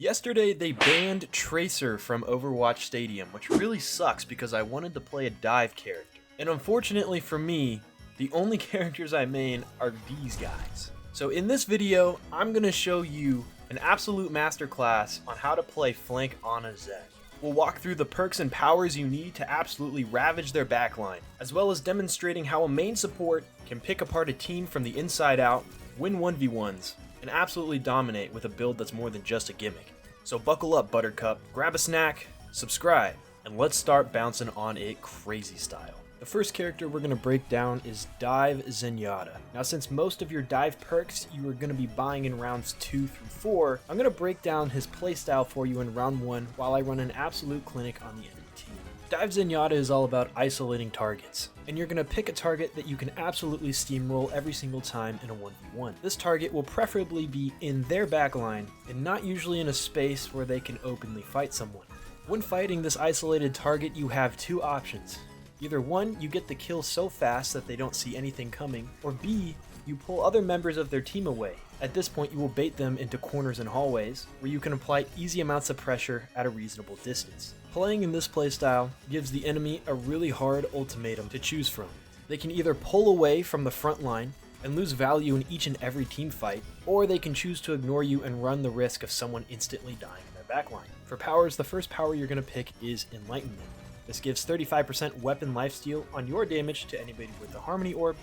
Yesterday, they banned Tracer from Overwatch Stadium, which really sucks because I wanted to play a dive character. And unfortunately for me, the only characters I main are these guys. So in this video, I'm going to show you an absolute masterclass on how to play flank Ana Zen. We'll walk through the perks and powers you need to absolutely ravage their backline, as well as demonstrating how a main support can pick apart a team from the inside out, win 1v1s, and absolutely dominate with a build that's more than just a gimmick. So buckle up, Buttercup, grab a snack, subscribe, and let's start bouncing on it crazy style. The first character we're going to break down is Dive Zenyatta. Now, since most of your dive perks you are going to be buying in rounds 2 through 4, I'm going to break down his playstyle for you in round 1 while I run an absolute clinic on the enemy team. Dive Zenyatta is all about isolating targets, and you're going to pick a target that you can absolutely steamroll every single time in a 1v1. This target will preferably be in their backline and not usually in a space where they can openly fight someone. When fighting this isolated target, you have two options. Either one, you get the kill so fast that they don't see anything coming, or B, you pull other members of their team away. At this point, you will bait them into corners and hallways, where you can apply easy amounts of pressure at a reasonable distance. Playing in this playstyle gives the enemy a really hard ultimatum to choose from. They can either pull away from the front line and lose value in each and every team fight, or they can choose to ignore you and run the risk of someone instantly dying in their backline. For powers, the first power you're going to pick is Enlightenment. This gives 35% weapon lifesteal on your damage to anybody with a Harmony Orb.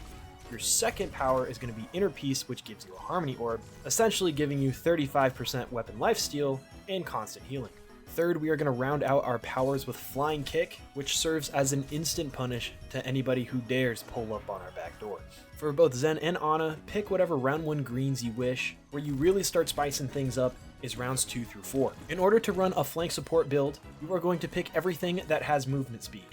Your second power is going to be Inner Peace, which gives you a Harmony Orb, essentially giving you 35% weapon lifesteal and constant healing. Third, we are going to round out our powers with Flying Kick, which serves as an instant punish to anybody who dares pull up on our back door. For both Zen and Ana, pick whatever round 1 greens you wish. Where you really start spicing things up is rounds 2 through 4. In order to run a flank support build, you are going to pick everything that has movement speed.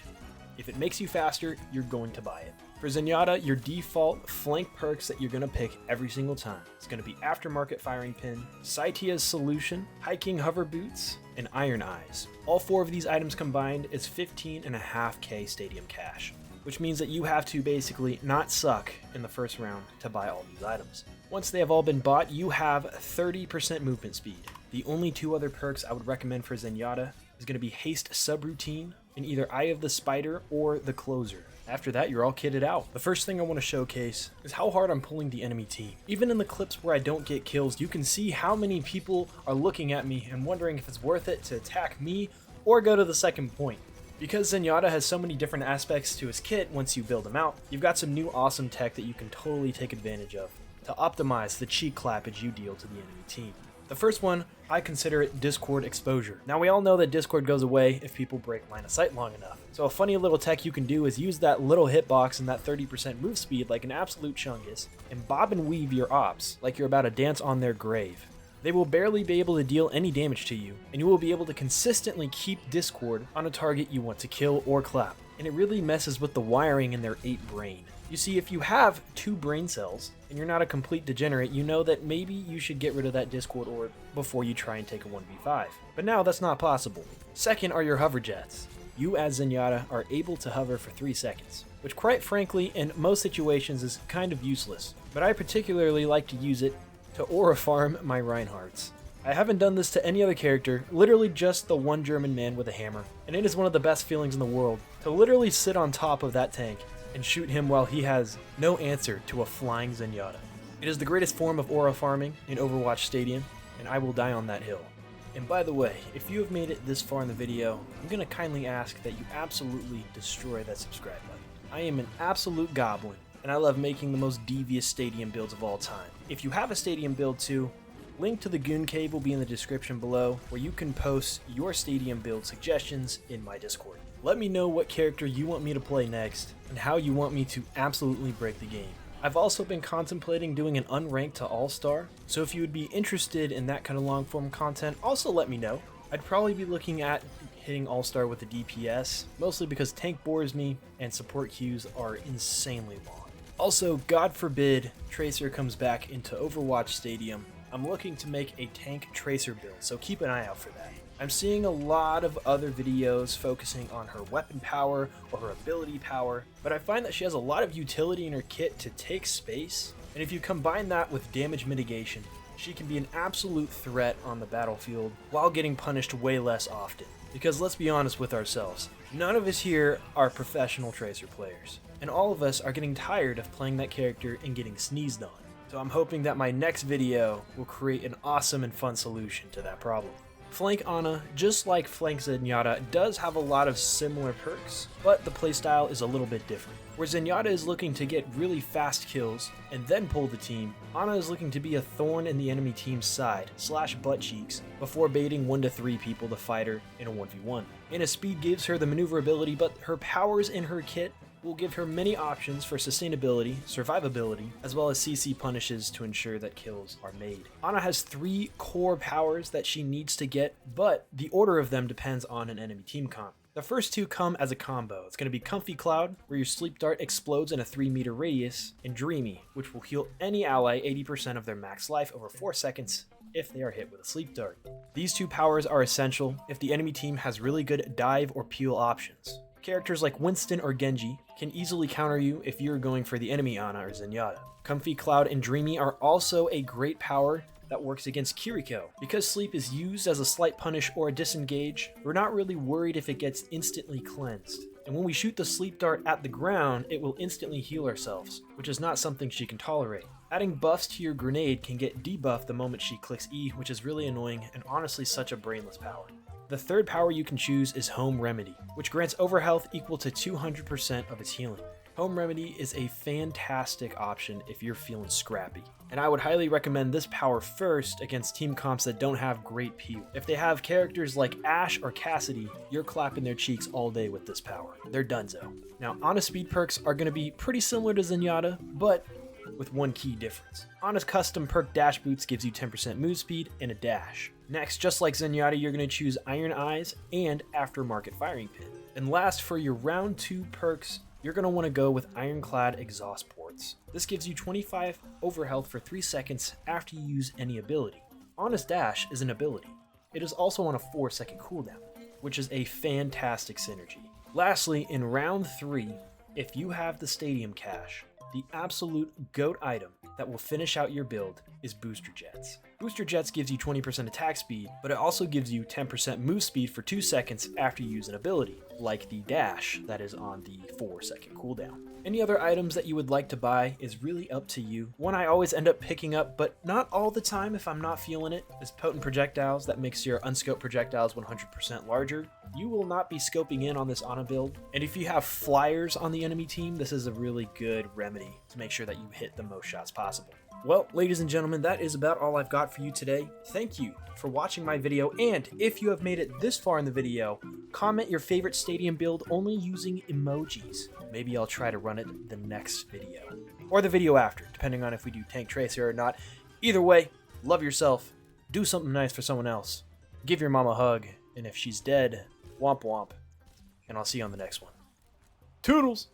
If it makes you faster, you're going to buy it. For Zenyatta, your default flank perks that you're going to pick every single time is going to be Aftermarket Firing Pin, Saitia's Solution, Hiking Hover Boots, and Iron Eyes. All 4 of these items combined is 15.5k Stadium Cash, which means that you have to basically not suck in the first round to buy all these items. Once they have all been bought, you have 30% movement speed. The only 2 other perks I would recommend for Zenyatta is going to be Haste Subroutine in either Eye of the Spider or the Closer. After that, you're all kitted out. The first thing I want to showcase is how hard I'm pulling the enemy team. Even in the clips where I don't get kills, you can see how many people are looking at me and wondering if it's worth it to attack me or go to the second point. Because Zenyatta has so many different aspects to his kit once you build him out, you've got some new awesome tech that you can totally take advantage of to optimize the cheek clappage you deal to the enemy team. The first one, I consider it Discord Exposure. Now, we all know that Discord goes away if people break line of sight long enough. So a funny little tech you can do is use that little hitbox and that 30% move speed like an absolute chungus, and bob and weave your ops like you're about to dance on their grave. They will barely be able to deal any damage to you, and you will be able to consistently keep Discord on a target you want to kill or clap. And it really messes with the wiring in their 8 brain. You see, if you have 2 brain cells, and you're not a complete degenerate, you know that maybe you should get rid of that Discord orb before you try and take a 1v5. But now that's not possible. Second are your hover jets. You as Zenyatta are able to hover for 3 seconds, which quite frankly in most situations is kind of useless. But I particularly like to use it to aura farm my Reinhardts. I haven't done this to any other character, literally just the one German man with a hammer, and it is one of the best feelings in the world to literally sit on top of that tank and shoot him while he has no answer to a flying Zenyatta. It is the greatest form of aura farming in Overwatch Stadium, and I will die on that hill. And by the way, if you have made it this far in the video, I'm going to kindly ask that you absolutely destroy that subscribe button. I am an absolute goblin, and I love making the most devious stadium builds of all time. If you have a stadium build too, link to the Goon Cave will be in the description below, where you can post your stadium build suggestions in my Discord. Let me know what character you want me to play next, and how you want me to absolutely break the game. I've also been contemplating doing an unranked to all-star, so if you would be interested in that kind of long-form content, also let me know. I'd probably be looking at hitting all-star with a DPS, mostly because tank bores me, and support queues are insanely long. Also, God forbid Tracer comes back into Overwatch Stadium, I'm looking to make a tank Tracer build, so keep an eye out for that. I'm seeing a lot of other videos focusing on her weapon power or her ability power, but I find that she has a lot of utility in her kit to take space, and if you combine that with damage mitigation, she can be an absolute threat on the battlefield while getting punished way less often. Because let's be honest with ourselves, none of us here are professional Tracer players, and all of us are getting tired of playing that character and getting sneezed on. So I'm hoping that my next video will create an awesome and fun solution to that problem. Flank Ana, just like Flank Zenyatta, does have a lot of similar perks, but the playstyle is a little bit different. Where Zenyatta is looking to get really fast kills and then pull the team, Ana is looking to be a thorn in the enemy team's side / butt cheeks before baiting 1 to 3 people to fight her in a 1v1. Ana speed gives her the maneuverability, but her powers in her kit will give her many options for sustainability, survivability, as well as CC punishes to ensure that kills are made. Ana has 3 core powers that she needs to get, but the order of them depends on an enemy team comp. The first 2 come as a combo. It's going to be Comfy Cloud, where your sleep dart explodes in a 3-meter radius, and Dreamy, which will heal any ally 80% of their max life over 4 seconds if they are hit with a sleep dart. These 2 powers are essential if the enemy team has really good dive or peel options. Characters like Winston or Genji can easily counter you if you're going for the enemy Ana or Zenyatta. Comfy Cloud and Dreamy are also a great power that works against Kiriko. Because sleep is used as a slight punish or a disengage, we're not really worried if it gets instantly cleansed. And when we shoot the sleep dart at the ground, it will instantly heal ourselves, which is not something she can tolerate. Adding buffs to your grenade can get debuffed the moment she clicks E, which is really annoying and honestly such a brainless power. The third power you can choose is Home Remedy, which grants overhealth equal to 200% of its healing. Home Remedy is a fantastic option if you're feeling scrappy, and I would highly recommend this power first against team comps that don't have great peel. If they have characters like Ashe or Cassidy, you're clapping their cheeks all day with this power. They're donezo. Now, Ana's speed perks are going to be pretty similar to Zenyatta, but with one key difference. Ana's custom perk Dash Boots gives you 10% move speed and a dash. Next, just like Zenyatta, you're going to choose Iron Eyes and Aftermarket Firing Pin. And last, for your round 2 perks, you're going to want to go with Ironclad Exhaust Ports. This gives you 25 overhealth for 3 seconds after you use any ability. Ana's dash is an ability. It is also on a 4-second cooldown, which is a fantastic synergy. Lastly, in round 3, if you have the Stadium Cache, the absolute GOAT item that will finish out your build is Booster Jets. Booster Jets gives you 20% attack speed, but it also gives you 10% move speed for 2 seconds after you use an ability, like the dash that is on the 4-second cooldown. Any other items that you would like to buy is really up to you. One I always end up picking up, but not all the time if I'm not feeling it, is Potent Projectiles. That makes your unscoped projectiles 100% larger. You will not be scoping in on this Ana build, and if you have flyers on the enemy team, this is a really good remedy to make sure that you hit the most shots possible. Well, ladies and gentlemen, that is about all I've got for you today. Thank you for watching my video, and if you have made it this far in the video, comment your favorite stadium build only using emojis. Maybe I'll try to run it the next video, or the video after, depending on if we do Tank Tracer or not. Either way, love yourself, do something nice for someone else, give your mom a hug, and if she's dead, womp womp, and I'll see you on the next one. Toodles!